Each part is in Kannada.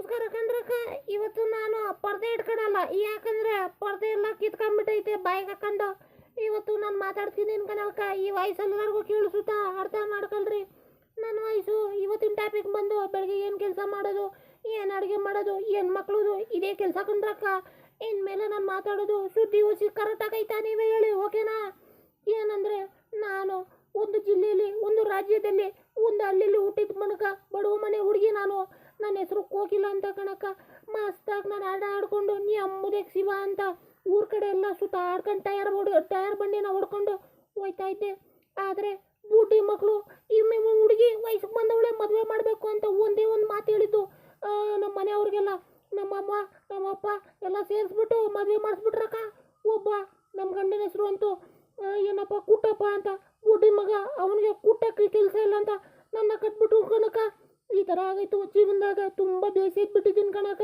ನಮಸ್ಕಾರ ಕಣ್ರಕ್ಕ. ಇವತ್ತು ನಾನು ಪರ್ದೆ ಇಟ್ಕೊಳಲ್ಲ, ಯಾಕಂದ್ರೆ ಪರ್ದೆ ಎಲ್ಲ ಕಿತ್ಕೊಂಡ್ಬಿಟ್ಟೈತೆ ಬಾಯಿಗೆ ಹಾಕೊಂಡು. ಇವತ್ತು ನಾನು ಮಾತಾಡ್ತೀನಿ ಕಣಕ್ಕ. ಈ ವಯಸ್ಸಲ್ಲಿ ಎಲ್ಲರಿಗೂ ಕೇಳಿಸುತ್ತಾ, ಅರ್ಥ ಮಾಡ್ಕೊಳ್ರಿ. ನನ್ನ ವಯಸ್ಸು. ಇವತ್ತಿನ ಟಾಪಿಕ್ ಬಂದು ಬೆಳಗ್ಗೆ ಏನು ಕೆಲಸ ಮಾಡೋದು, ಏನು ಅಡುಗೆ ಮಾಡೋದು, ಏನು ಮಕ್ಳದು, ಇದೇ ಕೆಲಸ ಕಂಡ್ರಕ್ಕ. ಇನ್ಮೇಲೆ ನಾನು ಮಾತಾಡೋದು ಸುದ್ದಿ ಹುಸಿ ಕರೆಕ್ಟಾಗೈತಾ, ನೀವೇ ಹೇಳಿ, ಓಕೆನಾ? ಏನಂದರೆ, ನಾನು ಒಂದು ಜಿಲ್ಲೆಯಲ್ಲಿ, ಒಂದು ರಾಜ್ಯದಲ್ಲಿ, ಒಂದು ಹಳ್ಳಿಲಿ ಹುಟ್ಟಿದ ಮನಕ, ಬಡವ ಮನೆ ಹುಡುಗಿ ನಾನು. ನನ್ನ ಹೆಸರು ಕೋಕಿಲ ಅಂತ ಕಣಕ್ಕ. ಮಸ್ತಾಗಿ ನಾನು ಆಟ ಆಡ್ಕೊಂಡು ನೀ ಅಮ್ಮದೇ ಶಿವ ಅಂತ ಊರ ಕಡೆ ಎಲ್ಲ ಸುತ್ತ ಆಡ್ಕೊಂಡು ಟಯರ್ ಬಂಡಿನ ಹೊಡ್ಕೊಂಡು ಹೋಯ್ತಾ ಇದ್ದೆ. ಆದರೆ ಬುಡ್ಡಿ ಮಕ್ಕಳು ಈ ಹುಡುಗಿ ವಯಸ್ಸಿಗೆ ಬಂದವಳೆ ಮದುವೆ ಮಾಡಬೇಕು ಅಂತ ಒಂದೇ ಒಂದು ಮಾತು ಹೇಳಿದ್ದು ನಮ್ಮ ಮನೆಯವ್ರಿಗೆಲ್ಲ. ನಮ್ಮಮ್ಮ ನಮ್ಮಪ್ಪ ಎಲ್ಲ ಸೇರಿಸ್ಬಿಟ್ಟು ಮದುವೆ ಮಾಡಿಸ್ಬಿಟ್ರಕ್ಕ. ಒಬ್ಬ ನಮ್ಮ ಗಂಡನ ಹೆಸರು ಅಂತೂ ಏನಪ್ಪ ಕುಟ್ಟಪ್ಪ ಅಂತ. ಬುಡ್ಡಿ ಮಗ, ಅವನಿಗೆ ಕುಟ್ಟಕ್ಕೆ ಕೆಲಸ ಇಲ್ಲ ಅಂತ ನನ್ನ ಕಟ್ಬಿಟ್ಟು ಕಣಕ. ಈ ಥರ ಆಗೈತು ಜೀವನದಾಗ. ತುಂಬ ಬೇಸೈದ್ಬಿಟ್ಟಿದ್ದೀನಿ ಕಣಕ.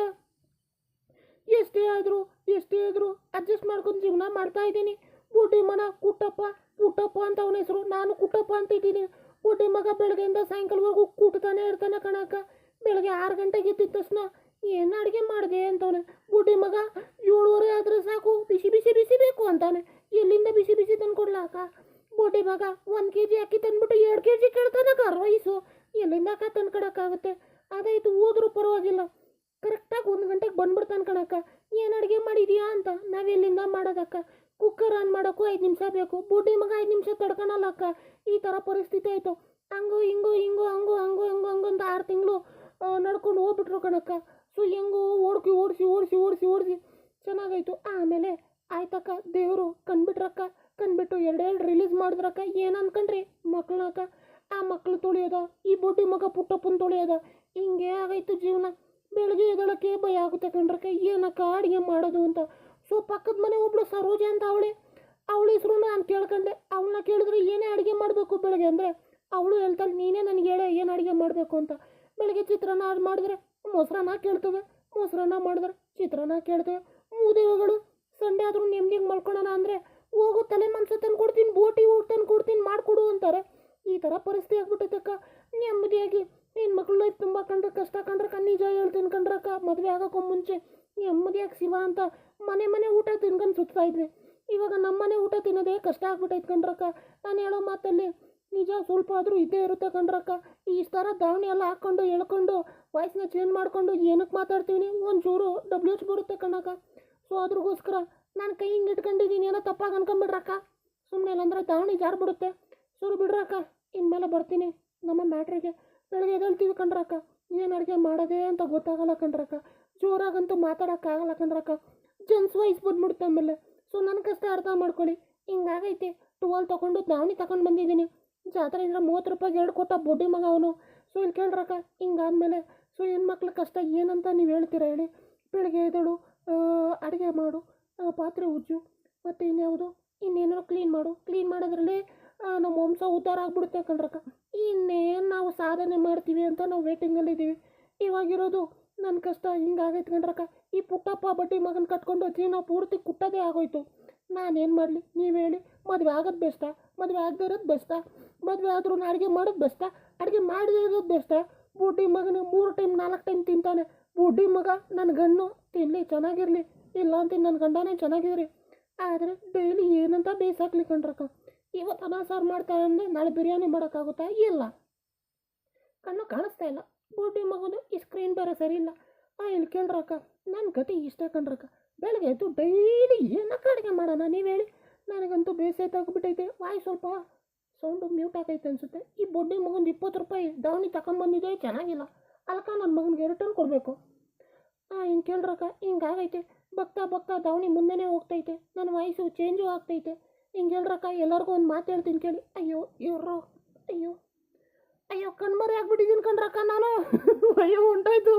ಎಷ್ಟೇ ಆದರೂ ಅಡ್ಜಸ್ಟ್ ಮಾಡ್ಕೊಂಡು ಜೀವನ ಮಾಡ್ತಾ ಇದ್ದೀನಿ. ಬುಡ್ಡಿ ಮನ ಕುಟ್ಟಪ್ಪ ಅಂತ ಅವನ ಹೆಸರು. ನಾನು ಕುಟ್ಟಪ್ಪ ಅಂತ ಇದ್ದೀನಿ. ಬುಡ್ಡಿ ಮಗ ಬೆಳಗ್ಗೆಯಿಂದ ಸಾಯಂಕಾಲವರೆಗೂ ಕೂಟ್ತಾನೆ ಇರ್ತಾನೆ ಕಣಕ. ಬೆಳಗ್ಗೆ 6 ಗಂಟೆಗೆ ಎದ್ದಿದ ತಕ್ಷಣ ಏನು ಅಡುಗೆ ಮಾಡಿದೆ ಅಂತವನೆ. ಬುಡ್ಡಿ ಮಗ 7:30 ಆದರೆ ಸಾಕು, ಬಿಸಿ ಬಿಸಿ ಬಿಸಿ ಬೇಕು ಅಂತಾನೆ. ಎಲ್ಲಿಂದ ಬಿಸಿ ಬಿಸಿ ತಂದು ಕೊಡ್ಲಾಕ? ಬುಡ್ಡಿ ಮಗ 1 kg ಅಕ್ಕಿ ತಂದ್ಬಿಟ್ಟು 2 kg ಕೇಳ್ತಾನಕ. ರೈಸು ಎಲ್ಲಿಂದ ಅಕ್ಕ ತಂದು ಕೊಡೋಕ್ಕಾಗುತ್ತೆ? ಅದಾಯಿತು, ಹೋದ್ರೂ ಪರವಾಗಿಲ್ಲ. ಕರೆಕ್ಟಾಗಿ 1 ಗಂಟೆಗೆ ಬಂದ್ಬಿಡ್ತಾನೆ ಕಣಕ್ಕ. ಏನು ಅಡುಗೆ ಮಾಡಿದೀಯಾ ಅಂತ. ನಾವೆಲ್ಲಿಂದ ಮಾಡೋದಕ್ಕ? ಕುಕ್ಕರ್ ಆನ್ ಮಾಡೋಕ್ಕೂ 5 ನಿಮಿಷ ಬೇಕು. ಬುಡ್ಡಿ ಮಗ 5 ನಿಮಿಷ ತಡ್ಕೊಳಲ್ಲ ಅಕ್ಕ. ಈ ಥರ ಪರಿಸ್ಥಿತಿ ಆಯಿತು. ಹಂಗು ಅಂತ 6 ತಿಂಗಳು ನಡ್ಕೊಂಡು ಹೋಗ್ಬಿಟ್ರು ಕಣಕ್ಕ. ಸೊ ಹೆಂಗೋ ಓಡಿಸಿ ಚೆನ್ನಾಗಾಯ್ತು. ಆಮೇಲೆ ಆಯ್ತಕ್ಕ, ದೇವರು ಕಣ್ಬಿಟ್ರು 2 ರಿಲೀಸ್ ಮಾಡಿದ್ರಕ್ಕ. ಏನು ಅನ್ಕೊಂಡ್ರಿ? ಮಕ್ಕಳಕ್ಕ. ಆ ಮಕ್ಕಳು ತೊಳೆಯೋದ, ಈ ಬುಡ್ಡಿ ಮಗ ಪುಟ್ಟಪ್ಪನ ತೊಳೆಯೋದ, ಹಿಂಗೆ ಆಗೈತು ಜೀವನ. ಬೆಳಗ್ಗೆ ಎದಳಕ್ಕೆ ಭಯ ಆಗುತ್ತೆ ಕಣ್ರಕ್ಕ. ಏನಕ್ಕ ಅಡುಗೆ ಮಾಡೋದು ಅಂತ. ಸೊ ಪಕ್ಕದ ಮನೆ ಒಬ್ಳು ಸರೋಜ ಅಂತ ಅವಳ ಹೆಸರು ನಾನು ಕೇಳ್ಕೊಂಡೆ. ಅವಳನ್ನ ಕೇಳಿದ್ರೆ ಏನೇ ಅಡುಗೆ ಮಾಡಬೇಕು ಬೆಳಗ್ಗೆ ಅಂದರೆ ಅವಳು ಹೇಳ್ತಾಳೆ, ನೀನೇ ನನಗೆ ಹೇಳೆ ಏನು ಅಡುಗೆ ಮಾಡಬೇಕು ಅಂತ. ಬೆಳಗ್ಗೆ ಚಿತ್ರಾನ್ನ ಮಾಡಿದ್ರೆ ಮೊಸರನ್ನ ಕೇಳ್ತವೆ, ಮೊಸರನ್ನ ಮಾಡಿದ್ರೆ ಚಿತ್ರಾನ್ನ ಕೇಳ್ತೇವೆ. ಮೂದೇವಿಗಳು ಸಂಡೆ ಆದರೂ ನೆಮ್ಮದಿಗೆ ಮಲ್ಕೊಳ್ಳೋಣ ಅಂದರೆ ಹೋಗೋ ತಲೆ ಮನ್ಸು ತಂದು ಕೊಡ್ತೀನಿ, ಬೋಟಿ ಊಟ ತಂದು ಕೊಡ್ತೀನಿ, ಮಾಡಿಕೊಡು ಅಂತಾರೆ. ಈ ಥರ ಪರಿಸ್ಥಿತಿ ಆಗ್ಬಿಟ್ಟೈತಕ್ಕ. ನೆಮ್ಮದಿಯಾಗಿ ಹೆಣ್ಮಕ್ಳು ಲೈಫ್ ತುಂಬ ಕಂಡ್ರೆ ಕಷ್ಟ ಕಂಡ್ರಕ್ಕ. ನಿಜ ಹೇಳ್ತೀನಿ ಕಂಡ್ರಕ್ಕ. ಮದುವೆ ಆಗೋಕ್ಕೂ ಮುಂಚೆ ನೆಮ್ಮದಿಯಾಗಿ ಶಿವ ಅಂತ ಮನೆ ಊಟ ತಿನ್ಕೊಂಡು ಸುತ್ತಾ ಇದ್ವಿ. ಇವಾಗ ನಮ್ಮನೆ ಊಟ ತಿನ್ನೋದೇ ಕಷ್ಟ ಆಗ್ಬಿಟ್ಟೈತೆ ಕಣ್ರಕ್ಕ. ನಾನು ಹೇಳೋ ಮಾತಲ್ಲಿ ನಿಜ ಸ್ವಲ್ಪ ಆದರೂ ಇದ್ದೇ ಇರುತ್ತೆ ಕಣ್ರಕ್ಕ. ಈ ಥರ ದಾವಣಿ ಎಲ್ಲ ಹಾಕ್ಕೊಂಡು ಎಳ್ಕೊಂಡು ವಾಯ್ಸ್ನ ಚೇಂಜ್ ಮಾಡಿಕೊಂಡು ಏನಕ್ಕೆ ಮಾತಾಡ್ತೀನಿ, ಒಂಚೂರು WH ಬರುತ್ತೆ ಕಣಕ್ಕ. ಸೊ ಅದ್ರಿಗೋಸ್ಕರ ನಾನು ಕೈ ಹಿಂಗೆ ಇಟ್ಕೊಂಡಿದ್ದೀನಿ. ಏನೋ ತಪ್ಪಾಗಿ ಅನ್ಕೊಂಬಿಡ್ರಕ್ಕ. ಸುಮ್ಮನೆ ಇಲ್ಲಾಂದ್ರೆ ದಾವಣಿ ಜಾರು ಬಿಡುತ್ತೆ. ಸುರು ಬಿಡ್ರಕ್ಕ. ಇನ್ಮೇಲೆ ಬರ್ತೀನಿ ನಮ್ಮ ಮ್ಯಾಟ್ರಿಗೆ. ಬೆಳಗ್ಗೆ ಎದ್ದೇಳ್ತೀವಿ ಕಣ್ರಕ್ಕ. ಏನು ಅಡುಗೆ ಮಾಡೋದೇ ಅಂತ ಗೊತ್ತಾಗಲ್ಲ ಕಣ್ರಕ್ಕ. ಜೋರಾಗಂತೂ ಮಾತಾಡೋಕ್ಕಾಗಲ್ಲ ಕಣ್ರಕ್ಕ. ಜೆಂಟ್ಸ್ ವಾಯ್ಸ್ ಬಂದ್ಬಿಡುತ್ತೆ ಆಮೇಲೆ. ಸೊ ನನ್ನ ಕಷ್ಟ ಅರ್ಥ ಮಾಡ್ಕೊಳ್ಳಿ. ಹಿಂಗಾಗೈತೆ. 12 ತೊಗೊಂಡು ದಾವಣಿ ತಗೊಂಡು ಬಂದಿದ್ದೀನಿ. ಜಾತ್ರೆಯಿಂದ 30 ರೂಪಾಯಿಗೆ 2 ಕೊಟ್ಟ ಬುಡ್ಡಿ ಮಗ ಅವನು. ಸೊ ಇಲ್ಲಿ ಕೇಳ್ರಕ್ಕ. ಹಿಂಗಾದ್ಮೇಲೆ ಸೊ ಹೆಣ್ಮಕ್ಳ ಕಷ್ಟ ಏನಂತ ನೀವು ಹೇಳ್ತೀರಾ ಹೇಳಿ? ಬೆಳಗ್ಗೆ ಎದ್ದೇಳು, ಅಡುಗೆ ಮಾಡು, ಪಾತ್ರೆ ಉಜ್ಜು, ಮತ್ತು ಇನ್ನೇನೋ ಕ್ಲೀನ್ ಮಾಡೋದ್ರಲ್ಲಿ ನಮ್ಮ ವಂಶ ಉದ್ಧಾರ ಆಗ್ಬಿಡುತ್ತೆ ಕಣ್ರಕ್ಕ. ಇನ್ನೇನು ನಾವು ಸಾಧನೆ ಮಾಡ್ತೀವಿ ಅಂತ ನಾವು ವೇಟಿಂಗಲ್ಲಿದ್ದೀವಿ. ಇವಾಗಿರೋದು ನನ್ನ ಕಷ್ಟ ಹಿಂಗಾಗೈತೆ ಕಣ್ರಕ್ಕ. ಈ ಪುಟ್ಟಪ್ಪ ಬಡ್ಡಿ ಮಗನ ಕಟ್ಕೊಂಡು ಜೀವನ ಪೂರ್ತಿ ಕುಟ್ಟೋದೇ ಆಗೋಯ್ತು. ನಾನೇನು ಮಾಡಲಿ ನೀವು ಹೇಳಿ? ಮದುವೆ ಆಗೋದು ಬೆಸ್ಟಾ, ಮದುವೆ ಆಗದೇ ಇರೋದು ಬೆಸ್ಟಾ? ಮದುವೆ ಆದ್ರೂ ಅಡುಗೆ ಮಾಡೋದು ಬೆಸ್ಟಾ, ಅಡುಗೆ ಮಾಡದೇ ಇರೋದು ಬೆಸ್ಟಾ? ಬುಡ್ಡಿ ಮಗನ 3 ಟೈಮ್ 4 ಟೈಮ್ ತಿಂತಾನೆ. ಬುಡ್ಡಿ ಮಗ ನನ್ನ ಗಂಡು ತಿನ್ನಲಿ, ಚೆನ್ನಾಗಿರಲಿ, ಇಲ್ಲ ಅಂತೀನಿ ನನ್ನ ಗಂಡನೇ ಚೆನ್ನಾಗಿರ್ರಿ. ಆದರೆ ಡೈಲಿ ಏನಂತ ಬೇಸಾಕ್ಲಿ ಕಣ್ರಕ್ಕ. ಇವತ್ತು ಅನ್ನ ಸಾರು ಮಾಡ್ತಾರೆ ಅಂದರೆ ನಾಳೆ ಬಿರಿಯಾನಿ ಮಾಡೋಕ್ಕಾಗುತ್ತಾ? ಇಲ್ಲ. ಕಣ್ಣು ಕಾಣಿಸ್ತಾ ಇಲ್ಲ. ಬುಡ್ಡಿ ಮಗನು ಈ ಸ್ಕ್ರೀನ್ ಬೇರೆ ಸರಿ ಇಲ್ಲ. ಇಲ್ಲಿ ಕೇಳ್ರಕ್ಕ. ನನ್ನ ಗತಿ ಇಷ್ಟ ಕಣ್ರಕ್ಕ. ಬೆಳಗ್ಗೆ ಎದ್ದು ಡೈಲಿ ಏನಕ್ಕೆ ಅಡುಗೆ ಮಾಡೋಣ ನೀವು ಹೇಳಿ? ನನಗಂತೂ ಬೇಸೈತಾಗ್ಬಿಟ್ಟೈತೆ. ವಾಯ್ ಸ್ವಲ್ಪ ಸೌಂಡು ಮ್ಯೂಟ್ ಆಗೈತೆ ಅನಿಸುತ್ತೆ. ಈ ಬುಡ್ಡಿ ಮಗಂದು 20 ರೂಪಾಯಿ ದಾವಣಿ ತಗೊಂಡ್ಬಂದಿದೆ, ಚೆನ್ನಾಗಿಲ್ಲ. ಅಲ್ಕ ನನ್ನ ಮಗನಿಗೆ 2 ಟನ್ ಕೊಡಬೇಕು. ಹಿಂಗೆ ಕೇಳ್ರಕ್ಕ. ಹಿಂಗಾಗೈತೆ. ಬಗ್ತಾ ದಾವಣಿ ಮುಂದೆನೇ ಹೋಗ್ತೈತೆ. ನನ್ನ ವಾಯ್ಸು ಚೇಂಜು ಆಗ್ತೈತೆ. ಹಿಂಗೆ ಹೇಳ್ರಕ್ಕ. ಎಲ್ಲರಿಗೂ ಒಂದು ಮಾತು ಹೇಳ್ತೀನಿ ಕೇಳಿ. ಅಯ್ಯೋ ಕಣ್ಮರೆ ಆಗ್ಬಿಟ್ಟಿದ್ದೀನಿ ಕಣ್ರಕ್ಕ ನಾನು. ಅಯ್ಯೋ ಉಂಟಾಯ್ತು.